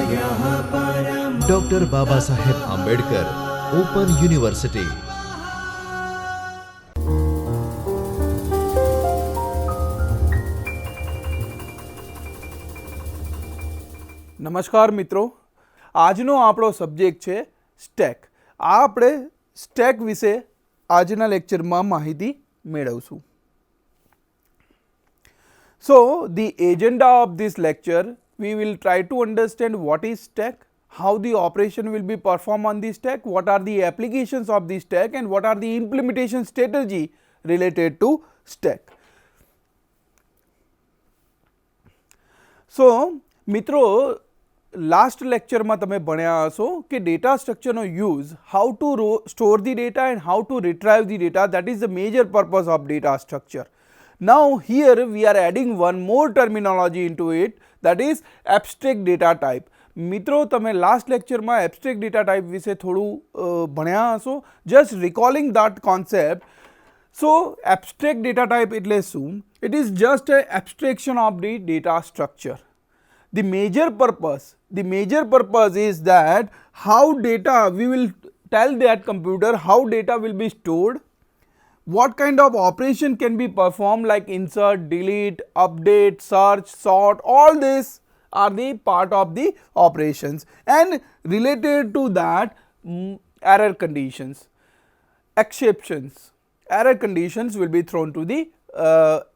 Doctor Baba Saheb Ambedkar open university. નમસ્કાર મિત્રો, આજનો આપણો સબ્જેક્ટ છે સ્ટેક. આપણે સ્ટેક વિશે આજના લેક્ચરમાં માહિતી મેળવશું. So, the agenda of this lecture, we will try to understand what is stack, how the operation will be performed on the stack, what are the applications of the stack and what are the implementation strategy related to stack. So, મિત્રો last લેક્ચરમાં તમે ભણ્યા હશો કે data સ્ટ્રક્ચરનો use, how to store the data and how to retrieve the data, that is the major purpose of data structure. Now here we are adding one more terminology into it, that is abstract data type. મિત્રો તમે last લેક્ચરમાં abstract data type વિશે થોડું ભણ્યા હશો. Just recalling that concept. So abstract data type એટલે શું? It is just a abstraction of the data structure. The major purpose is that how data, we will tell that computer how data will be stored, what kind of operation can be performed like insert, delete, update, search, sort, all this are the part of the operations, and related to that error conditions, exceptions, error conditions will be thrown to the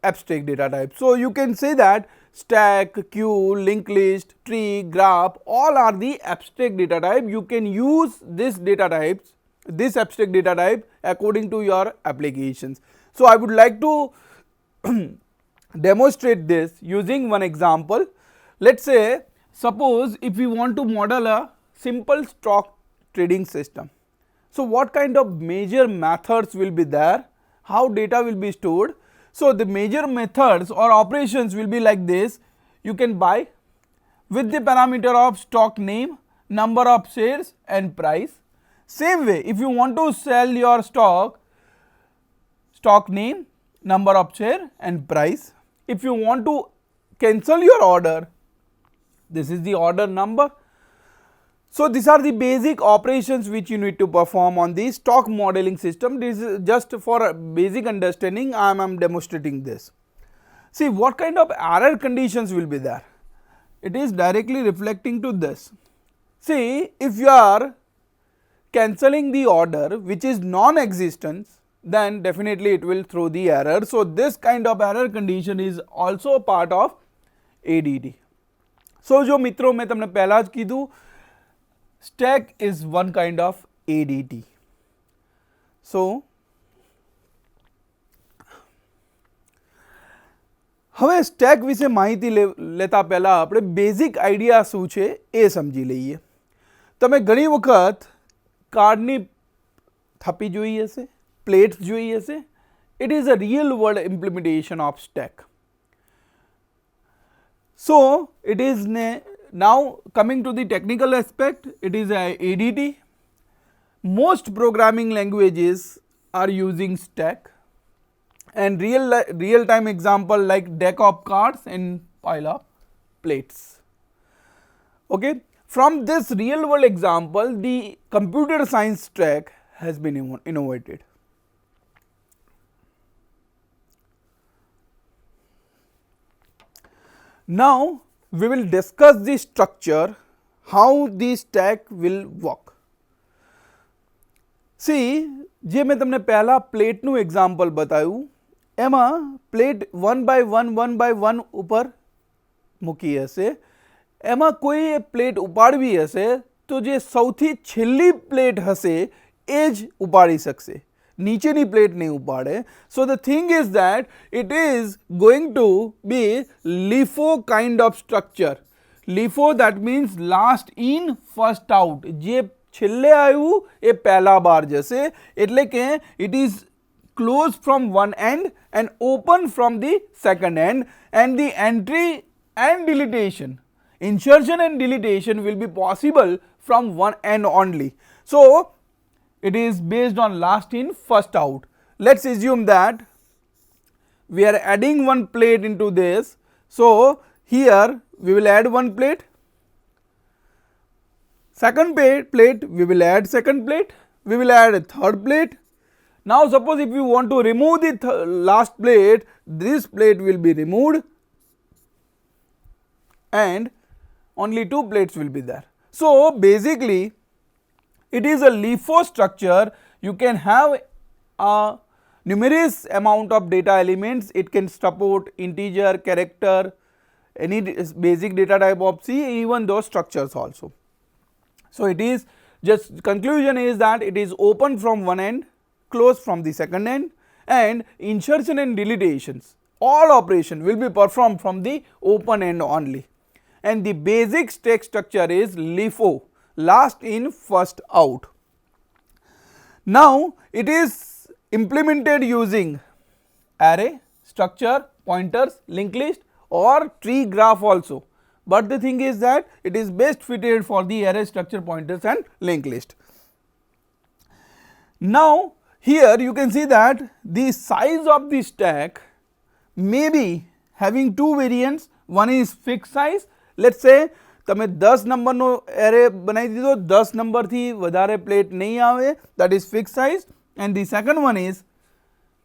abstract data type. So you can say that stack, queue, linked list, tree, graph, all are the abstract data type. You can use this data types, this abstract data type according to your applications. So I would like to demonstrate this using one example. Let's say, suppose if we want to model a simple stock trading system. So what kind of major methods will be there? How data will be stored? So the major methods or operations will be like this. You can buy with the parameter of stock name, number of shares and price. Same way, if you want to sell your stock name, number of share and price. If you want to cancel your order, this is the order number. So these are the basic operations which you need to perform on the stock modeling system. This is just for a basic understanding. I am demonstrating this. See what kind of error conditions will be there. It is directly reflecting to this. See, if you are cancelling the order which is non-existent, then definitely it will throw the error. So this kind of error condition is also a part of ADT. So જો મિત્રો મેં તમને પહેલા જ કીધું, stack is one kind of ADT. So હવે stack વિશે માહિતી લેતા પહેલાં આપણે બેઝિક આઈડિયા શું છે એ સમજી લઈએ. તમે ઘણી વખત કાર્ડની થપ્પી જોઈ હશે, પ્લેટ્સ જોઈ હશે. It is a real world implementation of stack. So it is now coming to the technical aspect, it is a ADT. Most programming languages are using stack, and real time example like deck of cards and pile of plates. Okay, from this real world example, the computer science stack has been innovated. Now we will discuss the structure, how the stack will work. See, જે મેં તમને પહેલા પ્લેટનું example બતાવ્યું, એમાં plate 1 by 1 ઉપર મૂકી હશે. એમાં કોઈ પ્લેટ ઉપાડવી હશે તો જે સૌથી છેલ્લી પ્લેટ હશે એ જ ઉપાડી શકશે, નીચેની પ્લેટ નહીં ઉપાડે. So the thing is that it is going to be LIFO kind of structure. LIFO that means last in first out. જે છેલ્લે આવ્યું એ પહેલા બાર જશે, એટલે કે ઇટ ઇઝ closed from one end and open from the second end, and the entry and deletion, insertion and deletion will be possible from one end only. So it is based on last in first out. Let's assume that we are adding one plate into this. So here we will add one plate. Second plate, we will add second plate, we will add a third plate. Now suppose if you want to remove the last plate, this plate will be removed and only 2 plates will be there. So basically it is a LIFO structure. You can have a numerous amount of data elements. It can support integer, character, any basic data type of C, even those structures also. So it is just conclusion is that it is open from one end, closed from the second end, and insertion and deletions, all operation will be performed from the open end only. And the basic stack structure is LIFO, last in first out. Now it is implemented using array, structure, pointers, linked list or tree graph also, but the thing is that it is best fitted for the array, structure, pointers and linked list. Now here you can see that the size of the stack may be having two variants. One is fixed size. Let's say તમે 10 નંબરનો array બનાવી દીધો, 10 નંબરથી વધારે plate નહીં આવે, that is fixed size. And the second one is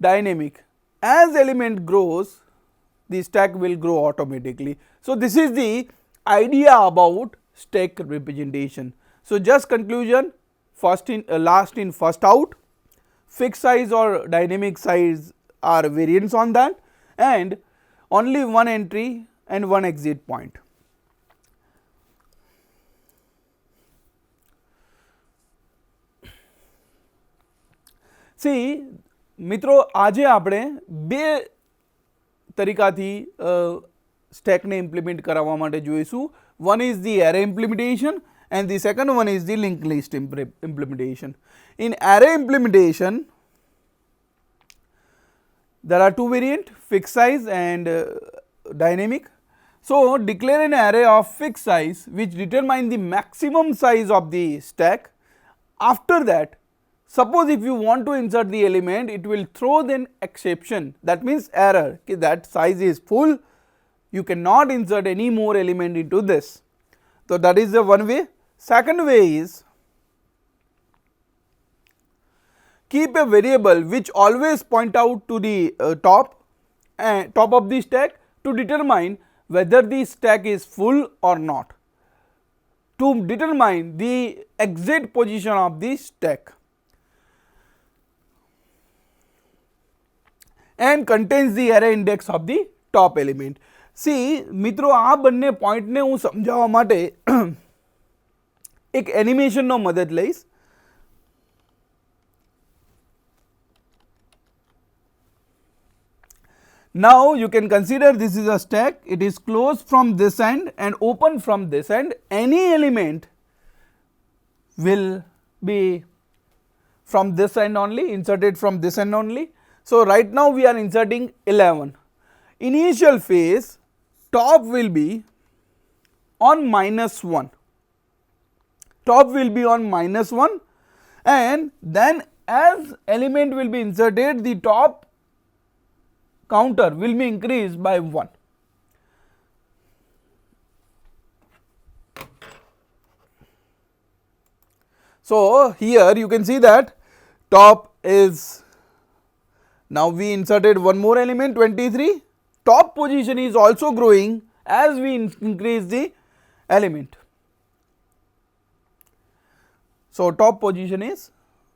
dynamic. As element grows, the stack will grow automatically. So this is the idea about stack representation. So just conclusion, first in last in first out, fixed size or dynamic size are variants on that, and only one entry and one exit point. C મિત્રો આજે આપણે બે તરીકાથી સ્ટેકને implement કરવા માટે જોઈશું. One is the array implementation and the second one is the linked list implementation. In array implementation there are two variants, fixed size and dynamic. So declare an array of fixed size which determine the maximum size of the stack. After that, suppose if you want to insert the element, it will throw an exception, that means error, that size is full, you cannot insert any more element into this. So that is the one way. Second way is keep a variable which always point out to the top of the stack to determine whether the stack is full or not, to determine the exit position of the stack, and contains the array index of the top element. See મિત્રો આ બંને પોઈન્ટને હું સમજાવવા માટે એક એનિમેશનનો મદદ લઈશ. Now you can consider this is a stack, it is closed from this end and open from this end. Any element will be from this end only, inserted from this end only. So right now we are inserting 11. Initial phase, top will be on -1, top will be on -1, and then as element will be inserted, the top counter will be increased by 1. So here you can see that top is, now we inserted one more element 23, top position is also growing as we increase the element. So top position is,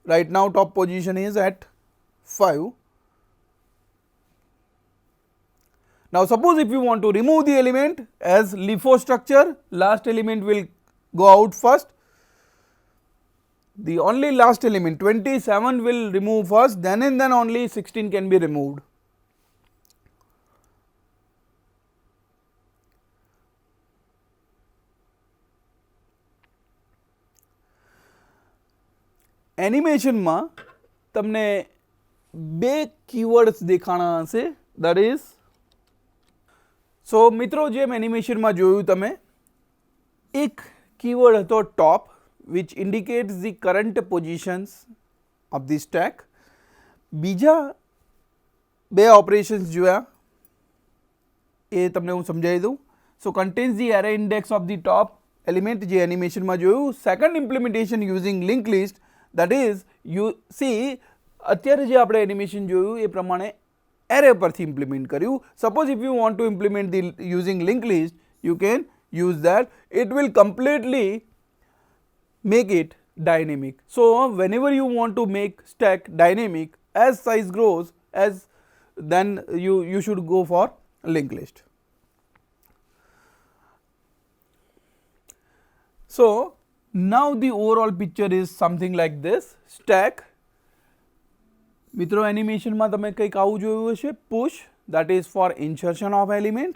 right now top position is at 5. Now suppose if you want to remove the element, as LIFO structure, last element will go out first. The only last element 27 will remove first, then and then only 16 can be removed. Animation માં તમને બે keywords દેખાણા હશે, that is, so મિત્રો જેમ એનિમેશનમાં જોયું તમે, એક keyword હતો top which indicates the current positions of the stack. બીજા બે ઓપરેશન્સ જોયા એ તમને હું સમજાવી દઉં. So contains the array index of the top element જે એનિમેશનમાં જોયું. Second implementation using link list, that is you C અત્યારે જે આપણે એનિમેશન જોયું એ પ્રમાણે એરે પરથી ઇમ્પ્લિમેન્ટ કર્યું. Suppose if you want two implement the using link list, you can use that. It will completely make it dynamic. So whenever you want to make stack dynamic, as size grows, as then you should go for linked list. So now the overall picture is something like this. Stack, મિત્રો એનિમેશનમાં તમે કંઈક આવું જોયું હશે. push, that is for insertion of element.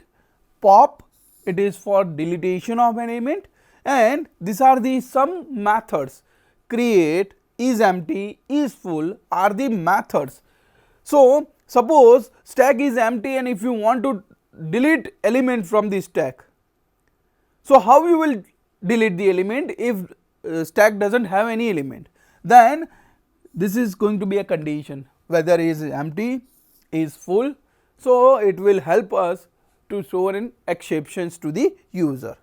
pop, it is for deletion of an element, and these are the some methods. Create, is empty, is full are the methods. So suppose stack is empty and if you want to delete element from the stack, so how you will delete the element if stack doesn't have any element? Then this is going to be a condition, whether is empty, is full. So it will help us to show an exceptions to the user.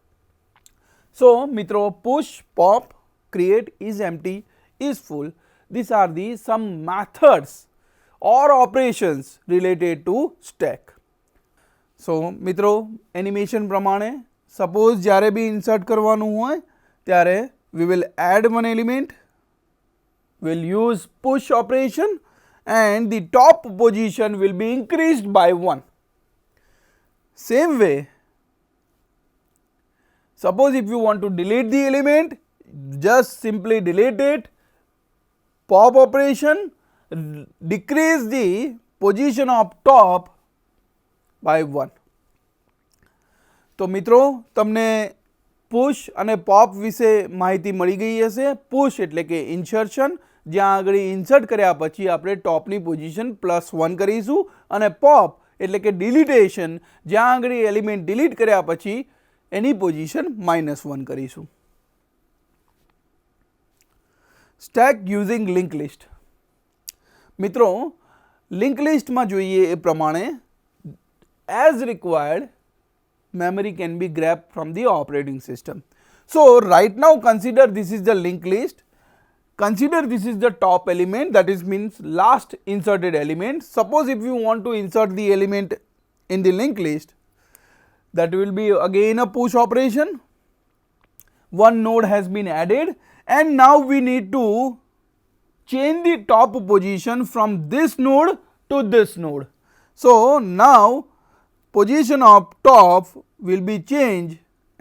So મિત્રો, push, pop, create, is empty, is full, these are the some methods or operations related to stack. So મિત્રો, animation પ્રમાણે suppose જ્યારે બી insert કરવાનું હોય ત્યારે we will add one element, will use push operation and the top position will be increased by 1. Same way, suppose if you want to delete the element, just simply delete it, pop operation, decrease the position of top by 1. તો મિત્રો, તમને push અને pop વિશે માહિતી મળી ગઈ હશે. Push એટલે કે ઇન્સર્શન, જ્યાં આગળ ઇન્સર્ટ કર્યા પછી આપણે ટોપની પોઝિશન +1 કરીશું, અને પોપ એટલે કે ડિલીટેશન, જ્યાં આગળ એલિમેન્ટ ડિલીટ કર્યા પછી એની પોઝિશન -1 કરીશું. Stack using link list. મિત્રો, લિંક લિસ્ટમાં જોઈએ એ પ્રમાણે as required memory can be grabbed from the operating system. So right now consider this is the linked list, consider this is the top element, that is means last inserted element. Suppose if you want to insert the element in the linked list, that will be again a push operation. One node has been added and now we need to change the top position from this node to this node. So now position of top will be changed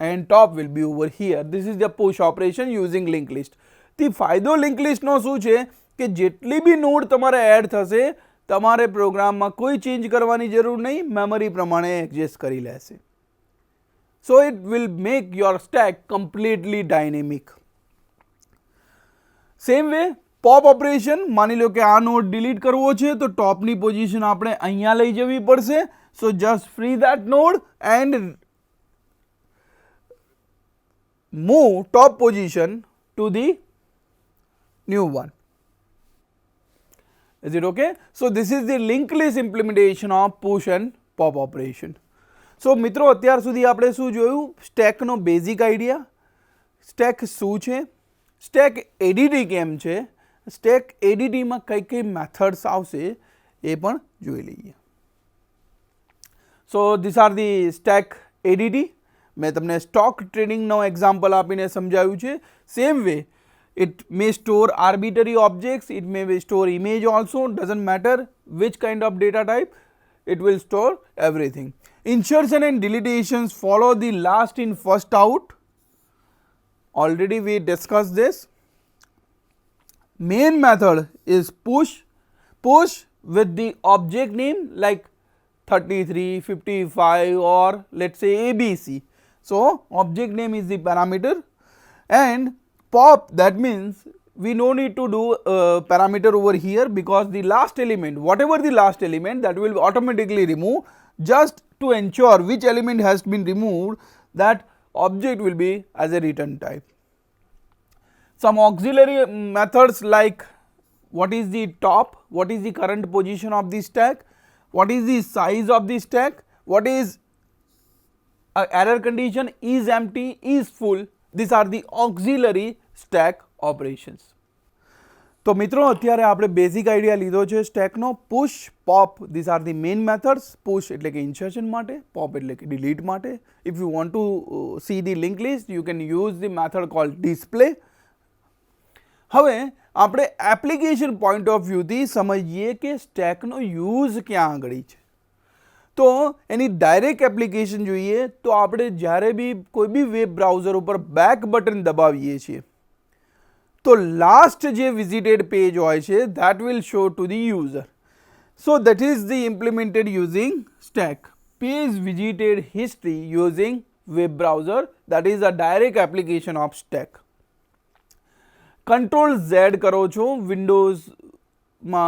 and top will be over here. This is the push operation using linked list. The ફાયદો link લિસ્ટનો શું છે કે જેટલી બી node તમારે add થશે, તમારે પ્રોગ્રામમાં કોઈ ચેન્જ કરવાની જરૂર નહીં, મેમરી પ્રમાણે એડજસ્ટ કરી લેશે. So it will make your stack completely dynamic. Same way, pop operation, માની લો કે આ નોડ ડિલીટ કરવો છે તો ટોપની પોઝિશન આપણે અહીંયા લઈ જવી પડશે. So just free that node and move top position to the new one. Is it okay? So this is the linked list implementation of push and pop operation. So મિત્રો, અત્યાર સુધી આપણે શું જોયું? સ્ટેકનો બેઝિક આઈડિયા, સ્ટેક શું છે, stack ADT કેમ છે, સ્ટેક એડીટીમાં કઈ મેથડ્સ આવશે એ પણ જોઈ લઈએ. So these are the stack ADT. મેં તમને સ્ટોક ટ્રેડિંગનો એક્ઝામ્પલ આપીને સમજાવ્યું છે. Same way, it may store arbitrary objects, it may store image also, doesn't matter which kind of data type, it will store everything. Insertion and deletions follow the last in first out. Already we discussed this. Main method is push with the object name like 33, 55 or let's say ABC. So object name is the parameter, and pop, that means we no need to do parameter over here because the last element, whatever the last element, that will automatically remove. Just to ensure which element has been removed, that object will be as a return type. Some auxiliary methods like what is the top, what is the current position of the stack, what is the size of the stack, what is error condition, is empty, is full, These are the auxiliary stack operations. તો મિત્રો અત્યારે આપણે basic idea લીધો છે સ્ટેકનો. Push, pop, these are the main methods. Push એટલે કે insertion માટે, પોપ એટલે કે ડિલીટ માટે. If you want to see the link list you can use the method called display. હવે આપણે એપ્લિકેશન પોઈન્ટ ઓફ વ્યૂથી સમજીએ કે સ્ટેકનો યુઝ ક્યાં આગળ છે. તો એની ડાયરેક્ટ એપ્લિકેશન જોઈએ તો આપણે જ્યારે બી કોઈ બી વેબ બ્રાઉઝર ઉપર બેક બટન દબાવીએ છીએ તો લાસ્ટ જે વિઝિટેડ પેજ હોય છે that will show to the user. So that is the implemented using stack. Page visited history using web browser, that is a direct application of stack. Control Z કરો છો વિન્ડોઝમાં,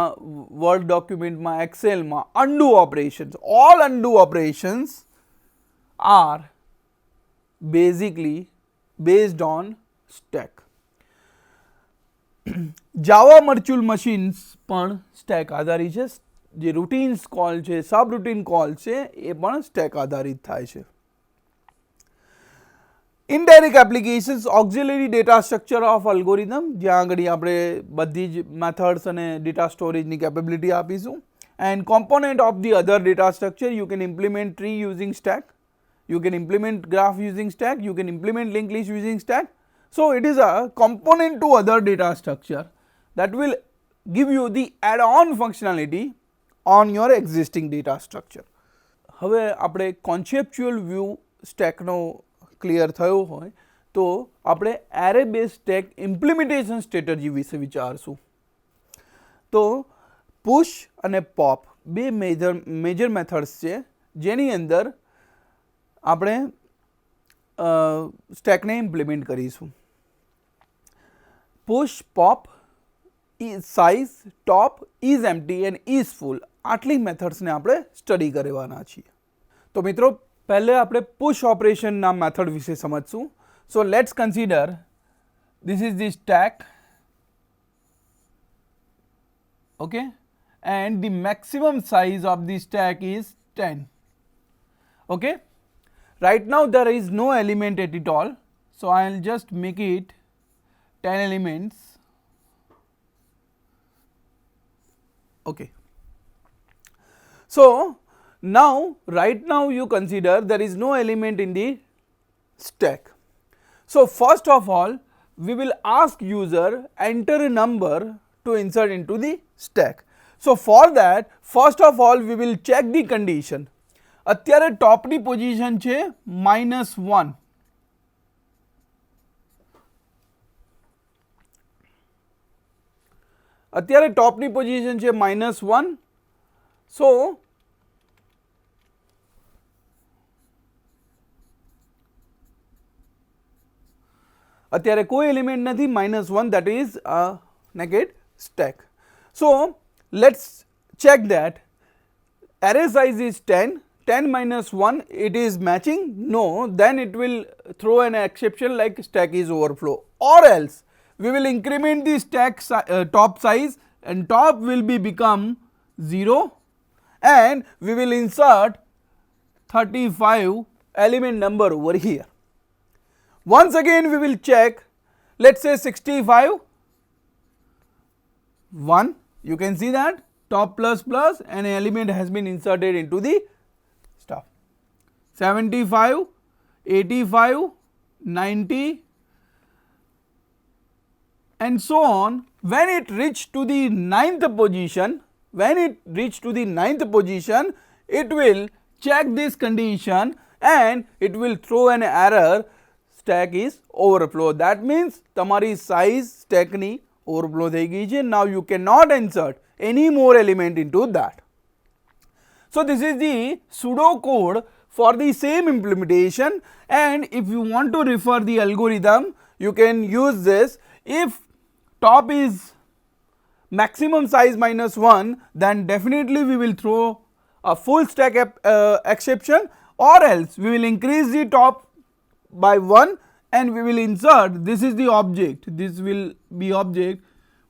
word ડોક્યુમેન્ટમાં, એક્સેલમાં. undo operations, all undo operations are basically based on stack. Java virtual machines પણ stack આધારિત છે. જે રૂટીન્સ call છે, સબ routine call છે એ પણ સ્ટેક આધારિત થાય છે. Indirect applications, auxiliary data structure of algorithm, જ્યાં આગળ આપણે બધી જ મેથડ્સ અને ડેટા સ્ટોરેજની કેપેબિલિટી આપીશું. And component of the other data structure, you can implement tree using stack, you can implement graph using stack, you can implement link list using stack. So it is a component to other data structure that will give you the add-on functionality on your existing data structure. હવે આપણે conceptual view સ્ટેકનો clear થયો હોય તો આપણે array base stack implementation strategy વિશે વિચારશું. તો push અને pop બે મેજર મેથડ્સ છે જેની અંદર આપણે સ્ટેકને ઇમ્પ્લિમેન્ટ કરીશું. Push, pop, size, top, is empty and is full, આટલી મેથડ્સને આપણે સ્ટડી કરવાના છીએ. તો મિત્રો પહેલે આપણે પુશ ઓપરેશનના મેથડ વિશે સમજશું. So let's consider this is the stack, okay, and the maximum size of the stack is 10. Okay, right now there is no element at all, so I will just make it 10 elements. Okay, so now right now you consider there is no element in the stack. So first of all we will ask user enter a number to insert into the stack. So for that first of all we will check the condition. અત્યારે ટોપની position છે -1. અત્યારે ટોપની position છે -1. સો અત્યારે કોઈ element નથી, -1, that is a naked stack. So let's check that array size is 10. 10 minus 1, it is matching? No, then it will throw an exception like stack is overflow, or else we will increment the stack top size and top will be become 0 and we will insert 35 element number over here. Once again we will check, let's say 65, 1, you can see that top plus plus and an element has been inserted into the stuff. 75, 85, 90 and so on. When it reached to the 9th position, it will check this condition and it will throw an error, stack is overflow. That means તમારી size stack ની overflow થઈ ગઈ છે. Now you cannot insert any more element into that. So this is the pseudo code for the same implementation, and if you want to refer the algorithm you can use this. If top is maximum size -1, then definitely we will throw a full stack exception, or else we will increase the top by 1 and we will insert, this is the object, this will be object,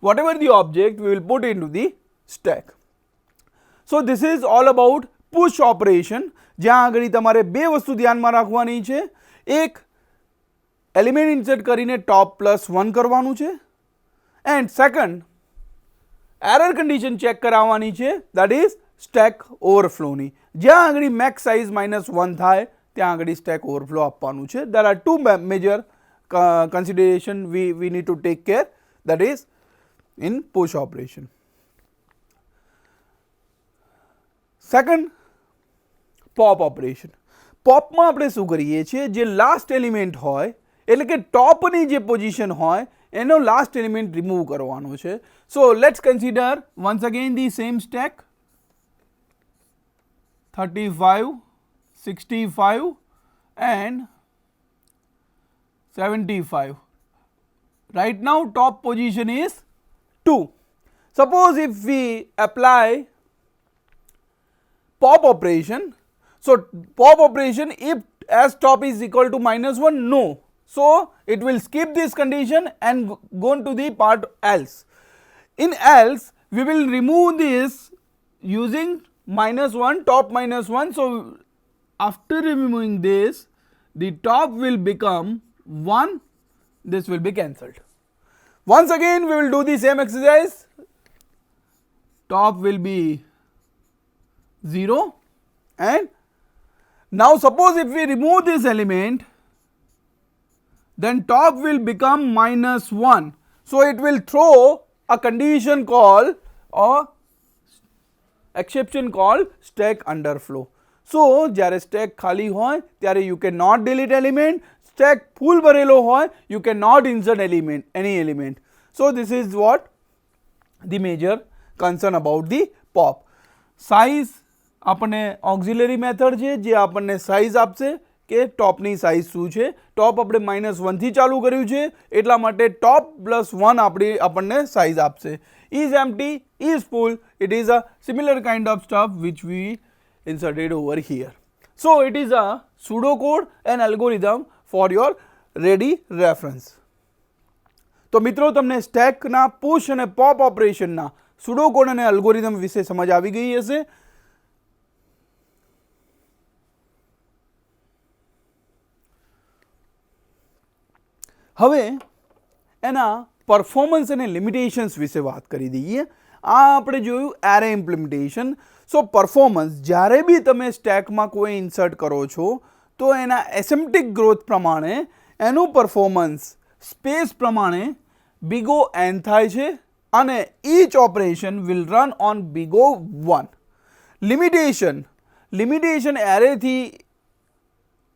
whatever the object we will put into the stack. So this is all about push operation, જ્યાં આગળ તમારે બે વસ્તુ ધ્યાનમાં રાખવાની છે. એક, element insert કરીને ટોપ +1 કરવાનું છે. And second error condition check કરાવવાની છે, દેટ ઇઝ સ્ટેક ઓવરફ્લોની. જ્યાં આગળ મેક્સ સાઇઝ -1 થાય ત્યાં આગળ સ્ટેક ઓવરફ્લો આપવાનું છે. There are two major consideration we need to take care, that is in push operation. Second, pop operation. પોપમાં આપણે શું કરીએ છીએ, જે લાસ્ટ એલિમેન્ટ હોય એટલે કે ટોપની જે પોઝિશન હોય એનો લાસ્ટ એલિમેન્ટ રિમૂવ કરવાનો છે. So let's consider once again the same stack 35, 65 and 75. Right now top position is 2. Suppose if we apply pop operation, so pop operation if as top is equal to -1, no, so it will skip this condition and go into the part else. In else we will remove this using -1, top -1. So after removing this, the top will become 1, this will be cancelled. Once again we will do the same exercise. Top will be 0 and now suppose if we remove this element, then top will become -1. So it will throw a condition called or exception called stack underflow. So જ્યારે stack ખાલી હોય ત્યારે you cannot delete element, stack full ભરેલો હોય you cannot insert element, any element. So this is what the major concern about the pop. Size આપણને auxiliary method છે જે આપણને સાઇઝ આપશે કે ટોપની સાઇઝ શું છે. ટોપ આપણે -1 થી ચાલુ કર્યું છે એટલા માટે ટોપ +1 આપણને સાઇઝ આપશે. Is empty, is full, it is a similar kind of stuff which we inserted over here. So it is a pseudocode and algorithm for your ready reference. તો મિત્રો તમને સ્ટેકના પુશ અને પોપ ઓપરેશનના pseudocode અને algorithm વિશે સમજ આવી ગઈ હશે. હવે એના પરફોર્મન્સ અને લિમિટેશન્સ વિશે વાત કરી દઈએ. આ આપણે જોયું એરે ઇમ્પ્લિમેન્ટેશન. સો પરફોર્મન્સ જ્યારે બી તમે સ્ટેકમાં કોઈ ઇન્સર્ટ કરો છો તો એના એસિમ્પ્ટિક ગ્રોથ પ્રમાણે એનું પરફોર્મન્સ સ્પેસ પ્રમાણે big O n થાય છે અને each operation will run on big O 1. Limitation એરેથી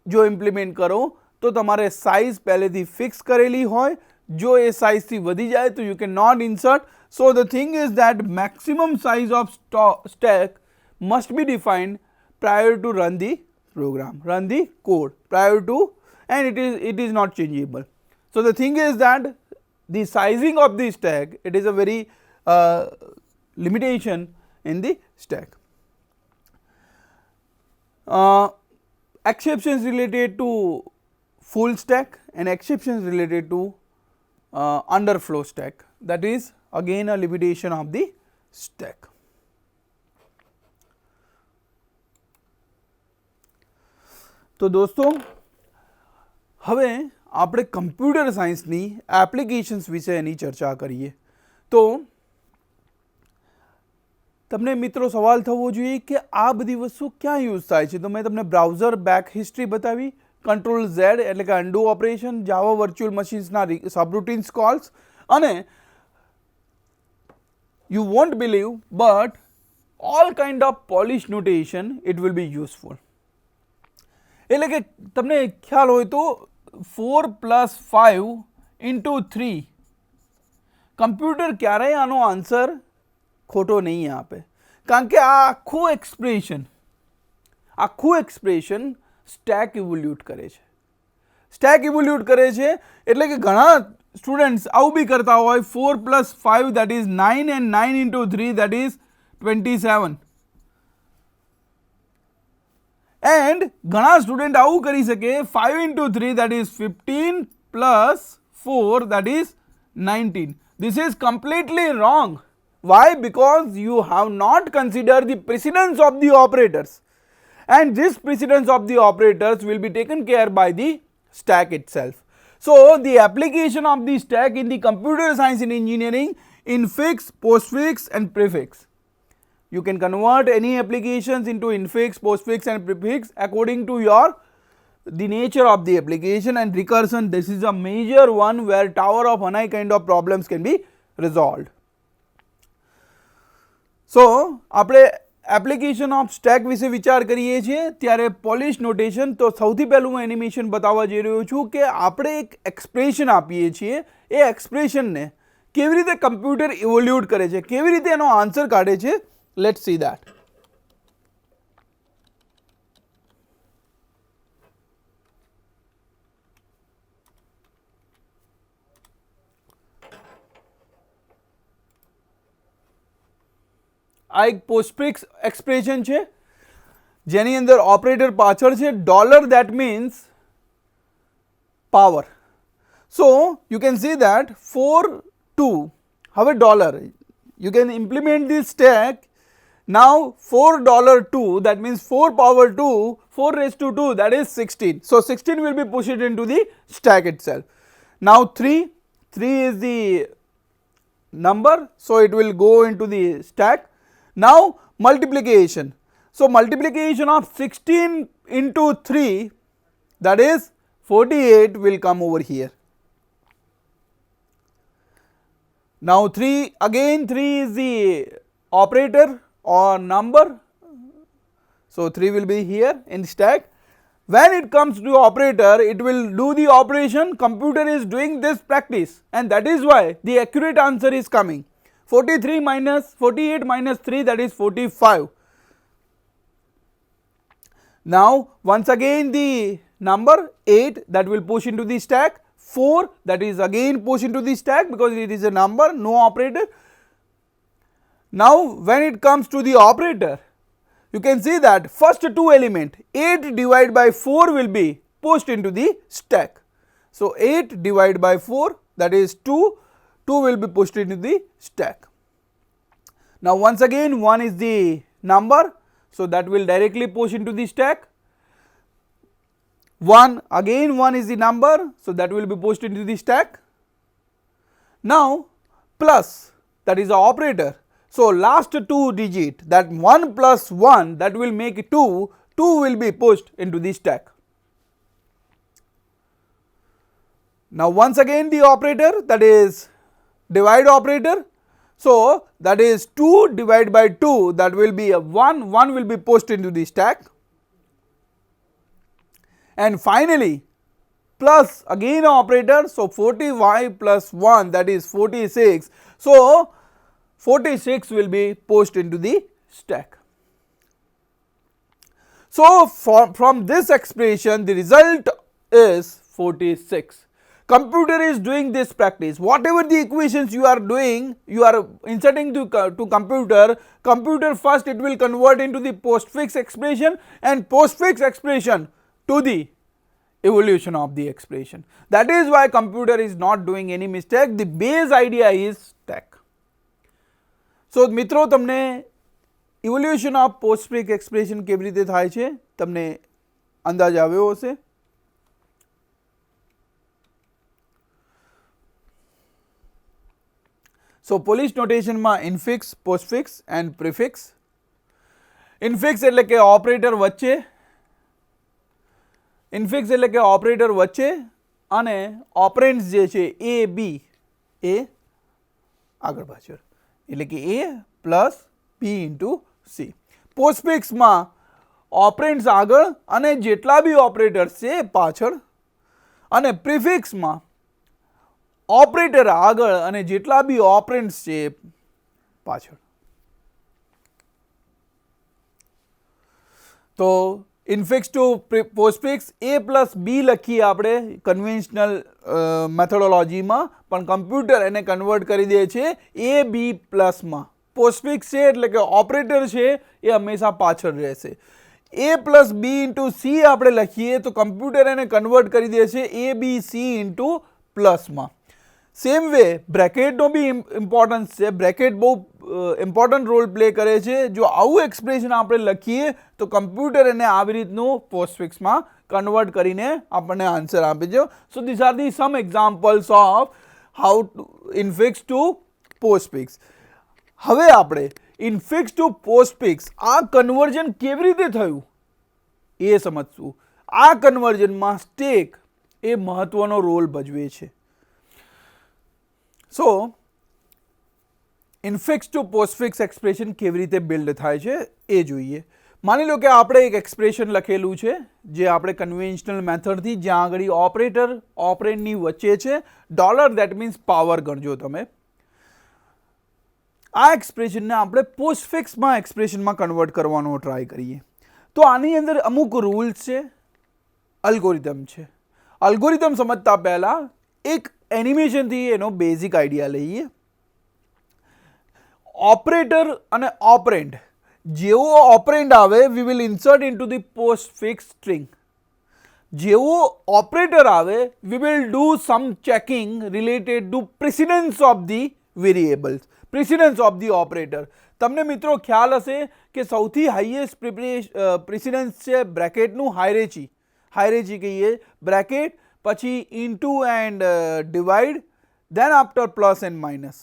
જો ઇમ્પ્લિમેન્ટ કરો તો તમારે સાઇઝ પહેલેથી ફિક્સ કરેલી હોય. જો એ સાઇઝથી વધી જાય તો you can not insert. So the thing is that maximum size of stack must be defined prior to run the program, run the code prior to, and it is not changeable. So the thing is that the sizing of the stack, it is a very limitation in the stack. Exceptions related to full stack and exceptions related to underflow stack, that is again a limitation of the stack. તો દોસ્તો હવે આપણે computer સાયન્સની applications વિશે એની ચર્ચા કરીએ. તો તમને મિત્રો સવાલ થવો જોઈએ કે આ બધી વસ્તુ ક્યાં યુઝ થાય છે. તો મેં તમને બ્રાઉઝર બેક હિસ્ટ્રી બતાવી, કંટ્રોલ Z એટલે કે અન્ડુ ઓપરેશન, જાવા વર્ચ્યુઅલ મશીન્સના સબરૂટીન્સ કોલ્સ, અને you won't believe but all kind of Polish notation it will be useful. એટલે કે તમને ખ્યાલ હોય તો 4 + 5 × 3 કમ્પ્યુટર ક્યારેય આનો આન્સર ખોટો નહીં આપે, કારણ કે આ આખું એક્સપ્રેશન સ્ટેક ઇવોલ્યુટ કરે છે. એટલે કે ઘણા સ્ટુડન્ટ્સ આવું બી કરતા હોય, 4 + 5 that is 9 and 9 × 3 that is 27. And ઘણા સ્ટુડન્ટ આવું કરી શકે 5 × 3 that is 15 + 4 that is 19. This is completely wrong. Why? Because you have not considered the precedence of the operators, and this precedence of the operators will be taken care by the stack itself. So the application of the stack in the computer science and engineering, infix, postfix and prefix. You can convert any applications into infix, postfix and prefix according to the nature of the application, and recursion, this is a major one where Tower of Hanai kind of problems can be resolved. So આપણે application of stack વિશે વિચાર કરીએ છીએ ત્યારે polish notation, તો સૌથી પહેલું હું એનિમેશન બતાવવા જઈ રહ્યો છું કે આપણે એક એક્સપ્રેશન આપીએ છીએ, એ એક્સપ્રેશનને કેવી રીતે કમ્પ્યુટર ઇવોલ્યુટ કરે છે, કેવી રીતે એનો આન્સર કાઢે છે. Let's see that. આ એક પોસ્ટફિક્સ એક્સપ્રેશન છે જેની અંદર ઓપરેટર પાછળ છે dollar, that means power. So you can see that 4 2, હવે dollar, you can implement this stack. Now $4 2, that means 4 power 2, 4 raised to 2, that is 16. So 16 will be pushed into the stack itself. Now 3 is the number, so it will go into the stack. Now multiplication, so multiplication of 16 into 3, that is 48, will come over here. Now 3 is the operator or number, so 3 will be here in stack. When it comes to operator, it will do the operation. Computer is doing this practice, and that is why the accurate answer is coming. 48 minus 3, that is 45. Now once again the number 8, that will push into the stack. 4, that is again push into the stack because it is a number, no operator. Now when it comes to the operator, you can see that first two element 8 divided by 4 will be pushed into the stack. So 8 divided by 4, that is 2 will be pushed into the stack. Now once again 1 is the number, so that will directly push into the stack. 1 is the number, so that will be pushed into the stack. Now plus, that is the operator, so last two digit, that 1 plus 1, that will make 2 will be pushed into the stack. Now once again the operator, that is divide operator, so that is 2 divided by 2, that will be a 1 will be pushed into the stack. And finally plus again operator, so 45 plus 1, that is 46, so 46 will be pushed into the stack. So from this expression the result is 46. Computer is doing this practice. Whatever the equations you are doing, you are inserting to computer first it will convert into the postfix expression, and postfix expression to the evolution of the expression. That is why computer is not doing any mistake. The base idea is stack. So મિત્રો તમને evolution of postfix expression કેવી રીતે થાય છે તમને અંદાજ આવ્યો હશે. So Polish notation માં infix, postfix and prefix. Infix એટલે કે ઓપરેટર વચ્ચે, ઇન્ફિક્સ એટલે કે ઓપરેટર વચ્ચે અને ઓપરેન્ટ્સ જે છે એ બી એ આગળ પાછળ એટલે કે એ plus B into C. પોસ્ટફિક્સમાં operands આગળ અને જેટલા બી ઓપરેટર્સ છે પાછળ, અને પ્રિફિક્સમાં ઓપરેટર આગળ અને જેટલા બી ઓપરેન્ટ્સ છે પાછળ. તો ઇન્ફિક્સ ટુ પોસ્ટફિક્સ એ પ્લસ બી લખીએ આપણે કન્વેન્શનલ મેથોડોલોજીમાં, પણ કમ્પ્યુટર એને કન્વર્ટ કરી દે છે એ બી પ્લસમાં. પોસ્ટફિક્સ છે એટલે કે ઓપરેટર છે એ હંમેશા પાછળ રહેશે. A plus B into C આપણે લખીએ તો કમ્પ્યુટર એને કન્વર્ટ કરી દે છે એ બી સી ઇન્ટુ પ્લસમાં. સેમ વે બ્રેકેટનો બી ઇમ્પોર્ટન્સ છે, બ્રેકેટ બહુ ઇમ્પોર્ટન્ટ રોલ પ્લે કરે છે. જો આવું એક્સપ્રેશન આપણે લખીએ તો કમ્પ્યુટર એને આવી રીતનું પોસ્ટફિક્સમાં કન્વર્ટ કરીને આપણને આન્સર આપે છે. So these are the some examples of how to infix to postfix. હવે આપણે ઇનફિક્સ ટુ પોસ્ટફિક્સ આ કન્વર્ઝન કેવી રીતે થયું એ સમજશું. આ કન્વર્ઝનમાં સ્ટેક એ મહત્વનો રોલ ભજવે છે. સો ઇનફિક્સ ટુ પોસ્ટફિક્સ એક્સપ્રેશન કેવી રીતે બિલ્ડ થાય છે એ જોઈએ. માની લો કે આપણે એક એક્સપ્રેશન લખેલું છે જે આપણે કન્વેન્શનલ મેથડથી જ્યાં આગળ ઓપરેટર ઓપરેન્ડની વચ્ચે છે, ડોલર દેટ મીન્સ પાવર ગણજો તમે. આ એક્સપ્રેશનને આપણે પોસ્ટફિક્સમાં એક્સપ્રેશનમાં કન્વર્ટ કરવાનો ટ્રાય કરીએ. તો આની અંદર અમુક રૂલ્સ છે, અલ્ગોરિધમ છે. અલ્ગોરિધમ સમજતા પહેલાં એક એનિમેશનથી એનો બેઝિક આઈડિયા લઈએ. ઓપરેટર અને ઓપરેન્ડ, જેવો ઓપરેન્ડ આવે we will insert into the postfix string. જેવો ઓપરેટર આવે we will do some checking related to precedence of the variables, precedence of the operator. તમને મિત્રો ખ્યાલ હશે કે સૌથી હાઈએસ્ટ પ્રેસિડન્સ છે બ્રેકેટનું હાયરેચી. હાયરેચી કહીએ બ્રેકેટ, પછી into and divide, then after plus and minus.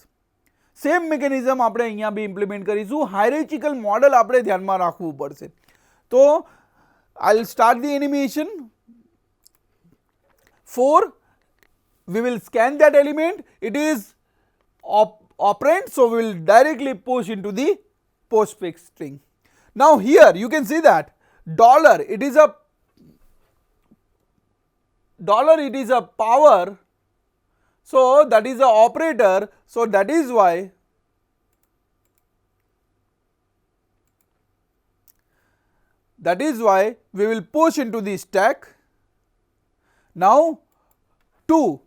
Same mechanism આપણે અહીંયા બી ઇમ્પ્લિમેન્ટ કરીશું. હાયરેચિકલ મોડલ આપણે ધ્યાનમાં રાખવું પડશે. તો I will start the animation. 4 we will scan that element, it is operand, so we will directly push into the postfix string. Now here you can see that dollar, it is a power, so that is the operator, so that is why we will push into the stack. Now 2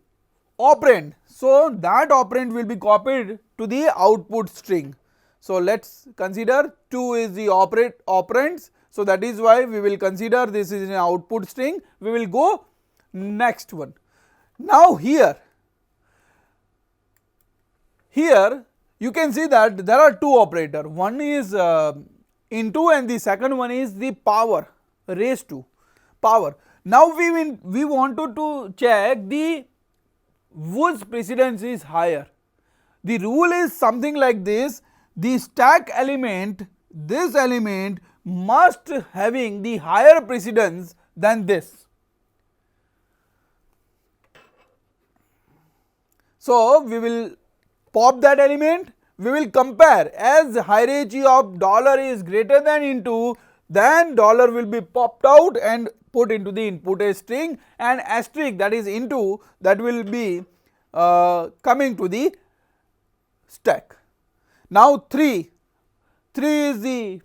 operand, so that operand will be copied to the output string. So let's consider 2 is the operands, so that is why we will consider this is an output string. We will go next one. Now here you can see that there are 2 operators. One is into and the second one is the power, raised to power. Now we wanted to check the whose precedence is higher. The rule is something like this: the stack element, this element must having the higher precedence than this. So we will pop that element, we will compare, as hierarchy of dollar is greater than into, then dollar will be popped out and put into the input a string, and asterisk, that is into, that will be coming to the stack. Now 3 is the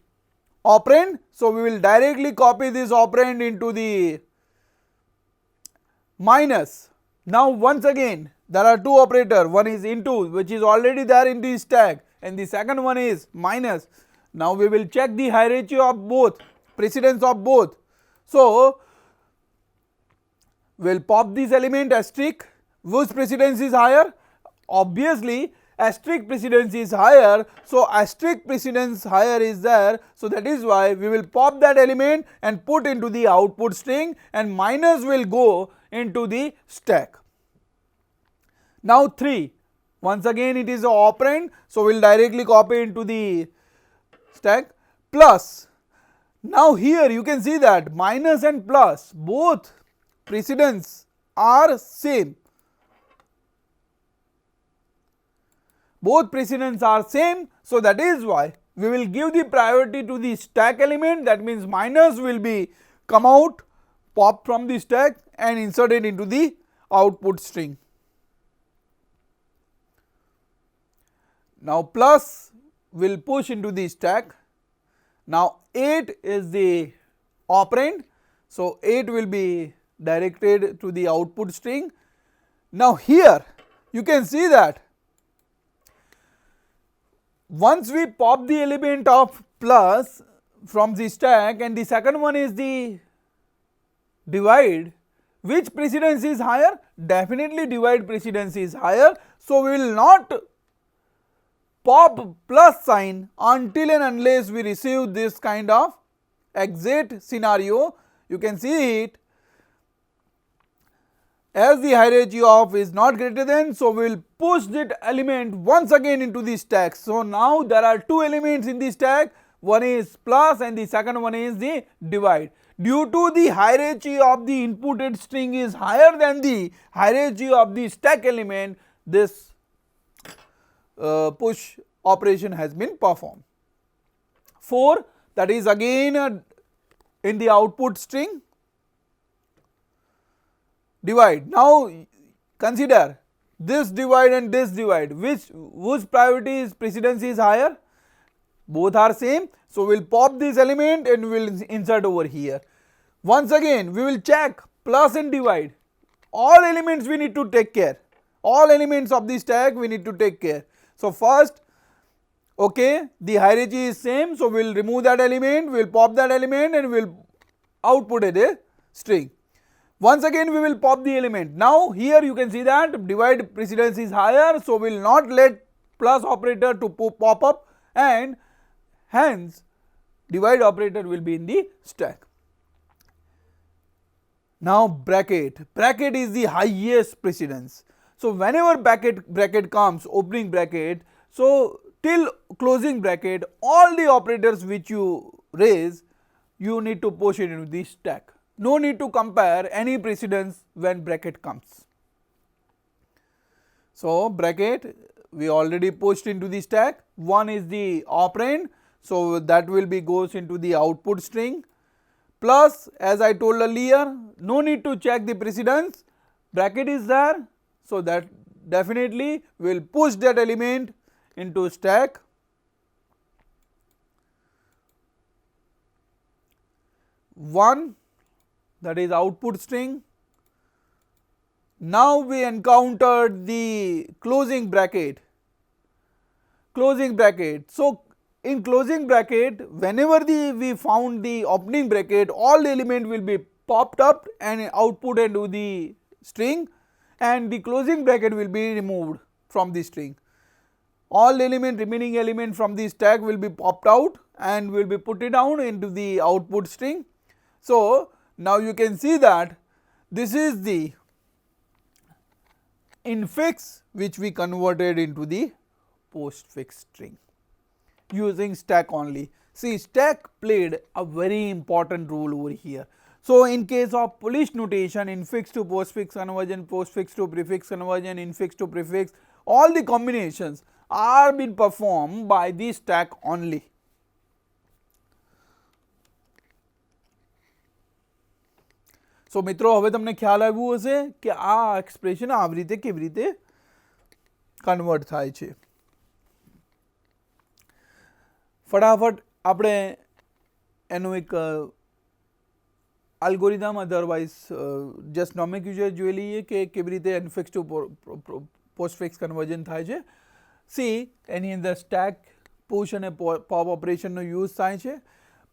operand, so we will directly copy this operand into the minus. Now once again there are 2 operators, one is into, which is already there in the stack, and the second one is minus. Now we will check the hierarchy of both, precedence of both. So we will pop this element asterisk, whose precedence is higher? Obviously asterisk precedence is higher, so asterisk precedence higher is there, so that is why we will pop that element and put into the output string, and minus will go into the stack. Now 3, once again it is an operand, so we will directly copy into the stack, plus. Now here you can see that minus and plus both precedence are same. Both precedence are same, so that is why we will give the priority to the stack element, that means minus will be come out, pop from the stack and inserted into the output string. Now plus will push into the stack. Now 8 is the operand, so 8 will be directed to the output string. Now here you can see that once we pop the element of plus from the stack and the second one is the divide, which precedence is higher? Definitely divide precedence is higher, so we will not pop plus sign until and unless we receive this kind of exit scenario. You can see it. as the hierarchy of is not greater than, so we will push that element once again into the stack. So now there are two elements in the stack, one is plus and the second one is the divide. Due to the hierarchy of the inputted string is higher than the hierarchy of the stack element, this push operation has been performed. 4, that is again in the output string. Divide. Now consider this divide and this divide, whose priority is precedence is higher, both are same, so we will pop this element and we will insert over here. Once again we will check plus and divide, all elements we need to take care, all elements of the stack we need to take care. So first, okay, the hierarchy is same, so we will remove that element, we will pop that element and we will output a string. Once again we will pop the element. Now here you can see that divide precedence is higher, so we will not let plus operator to pop up, and hence divide operator will be in the stack. Now bracket is the highest precedence. So whenever bracket comes, opening bracket, so till closing bracket, all the operators which you raise, you need to push it into the stack. No need to compare any precedence when bracket comes. So bracket we already pushed into the stack. One is the operand, so that will be goes into the output string. Plus, as I told earlier, no need to check the precedence, bracket is there, so that definitely will push that element into stack. 1, that is output string. Now we encountered the closing bracket. So in closing bracket, whenever we found the opening bracket, all the element will be popped up and output into the string, and the closing bracket will be removed from the string. All remaining element from the stack will be popped out and will be put it down into the output string. So now you can see that this is the infix which we converted into the postfix string using stack only. See, stack played a very important role over here. So in case of Polish notation, infix to postfix conversion, postfix to prefix conversion, infix to prefix, all the combinations are being performed by the stack only. So મિત્રો હવે તમને ખ્યાલ આવ્યો હશે કે આ expression આવી રીતે કેવી રીતે કન્વર્ટ થાય છે. ફટાફટ આપણે એનું એક અલ્ગોરિધમ અધરવાઇઝ જસ્ટ નોમેન્ક્લેચર જોઈ લઈએ કે કેવી રીતે ઇન્ફિક્સ ટુ પોસ્ટફિક્સ કન્વર્ઝન થાય છે. સી એની અંદર સ્ટેક પુશ અને પોપ ઓપરેશનનો યુઝ થાય છે.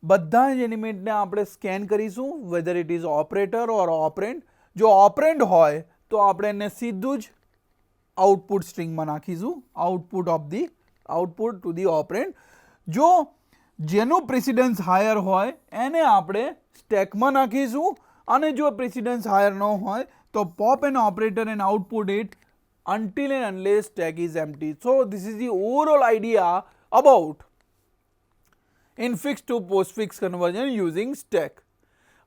બધા જ એલિમેન્ટને આપણે સ્કેન કરીશું, weather it is operator or operand. જો ઓપરેન્ડ હોય તો આપણે એને સીધું જ આઉટપુટ સ્ટ્રિંગમાં નાખીશું, આઉટપુટ ટુ ધી ઓપરેન્ડ. જો જેનું પ્રેસિડન્સ હાયર હોય એને આપણે સ્ટેકમાં નાખીશું, અને જો પ્રેસિડન્સ હાયર ન હોય તો pop an operator and output it until and unless stack is empty. So this is the overall idea about infix to postfix conversion using stack.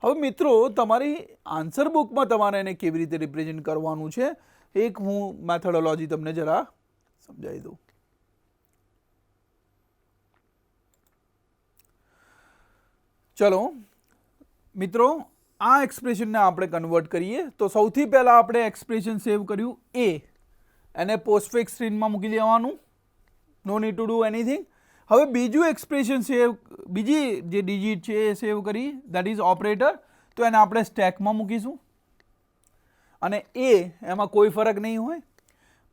હવે મિત્રો તમારી આન્સર બુકમાં તમારે એને કેવી રીતે રિપ્રેઝેન્ટ કરવાનું છે, એક હું મેથોડોલોજી તમને જરા સમજાવી દઉં. ચલો મિત્રો, આ એક્સપ્રેશનને આપણે કન્વર્ટ કરીએ તો સૌથી પહેલાં આપણે એક્સપ્રેશન સેવ કર્યું એ, એને પોસ્ટફિક્સ સ્ટ્રિંગમાં મૂકી દેવાનું, no need to do anything. હવે બીજું એક્સપ્રેશન સેવ, બીજી જે ડિજિટ છે એ સેવ કરી, દેટ ઇઝ ઓપરેટર, તો એને આપણે સ્ટેકમાં મૂકીશું અને એ એમાં કોઈ ફરક નહીં હોય.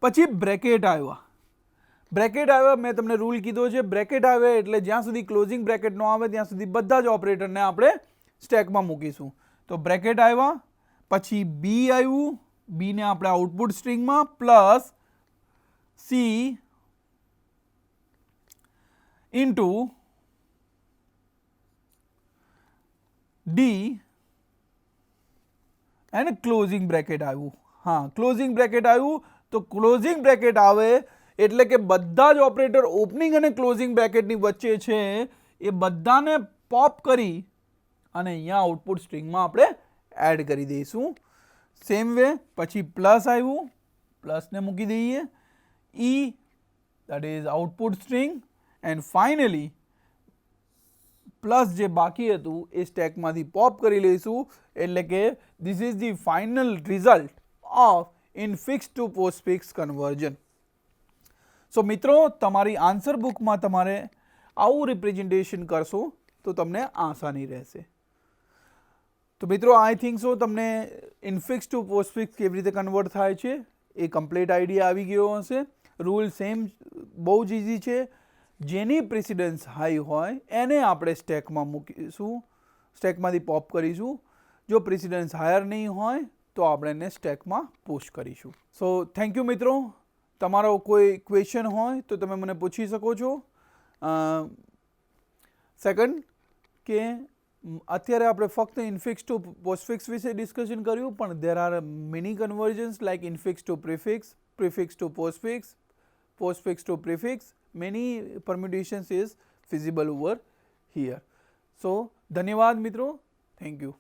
પછી બ્રેકેટ આવ્યા, મેં તમને રૂલ કીધો છે, બ્રેકેટ આવે એટલે જ્યાં સુધી ક્લોઝિંગ બ્રેકેટ ન આવે ત્યાં સુધી બધા જ ઓપરેટરને આપણે સ્ટેકમાં મૂકીશું. તો બ્રેકેટ આવ્યા, પછી બી આવ્યું, બીને આપણે આઉટપુટ સ્ટ્રિંગમાં, plus C into D and closing bracket આવ્યું. હા, ક્લોઝિંગ બ્રેકેટ આવ્યું તો ક્લોઝિંગ બ્રેકેટ આવે એટલે કે બધા જ ઓપરેટર ઓપનિંગ અને ક્લોઝિંગ બ્રેકેટની વચ્ચે છે એ બધાને પોપ કરી અને અહીંયા આઉટપુટ સ્ટ્રિંગમાં આપણે એડ કરી દઈશું. સેમ વે પછી પ્લસ આવ્યું, પ્લસને મૂકી દઈએ, E that is output string, and finally plus જે બાકી હતું એ સ્ટેકમાંથી પોપ કરી લઈશું એટલે કે this is the final result of infix to postfix conversion. So મિત્રો, તમારી આન્સર બુકમાં તમારે આવું રિપ્રેઝન્ટેશન કરશો તો તમને આસાની રહેશે. તો મિત્રો, આઈ થિંક સો તમને ઇનફિક્સ ટુ પોસ્ટફિક્સ કેવી રીતે કન્વર્ટ થાય છે એ કમ્પ્લીટ આઈડિયા આવી ગયો હશે. રૂલ સેમ બહુ જ ઇઝી છે. જેની પ્રેસિડન્સ હાઈ હોય એને આપણે સ્ટેકમાં મૂકીશું, સ્ટેકમાંથી પોપ કરીશું. જો પ્રેસિડન્સ હાયર નહીં હોય તો આપણે એને સ્ટેકમાં પુશ કરીશું. સો થેન્ક યુ મિત્રો. તમારો કોઈ ક્વેશ્ચન હોય તો તમે મને પૂછી શકો છો. સેકન્ડ કે અત્યારે આપણે ફક્ત ઇનફિક્સ ટુ પોસ્ટફિક્સ વિશે ડિસ્કશન કર્યું, પણ there are many conversions like infix to prefix, prefix to postfix, postfix to prefix. Many permutations is feasible over here. So धन्यवाद मित्रों, thank you.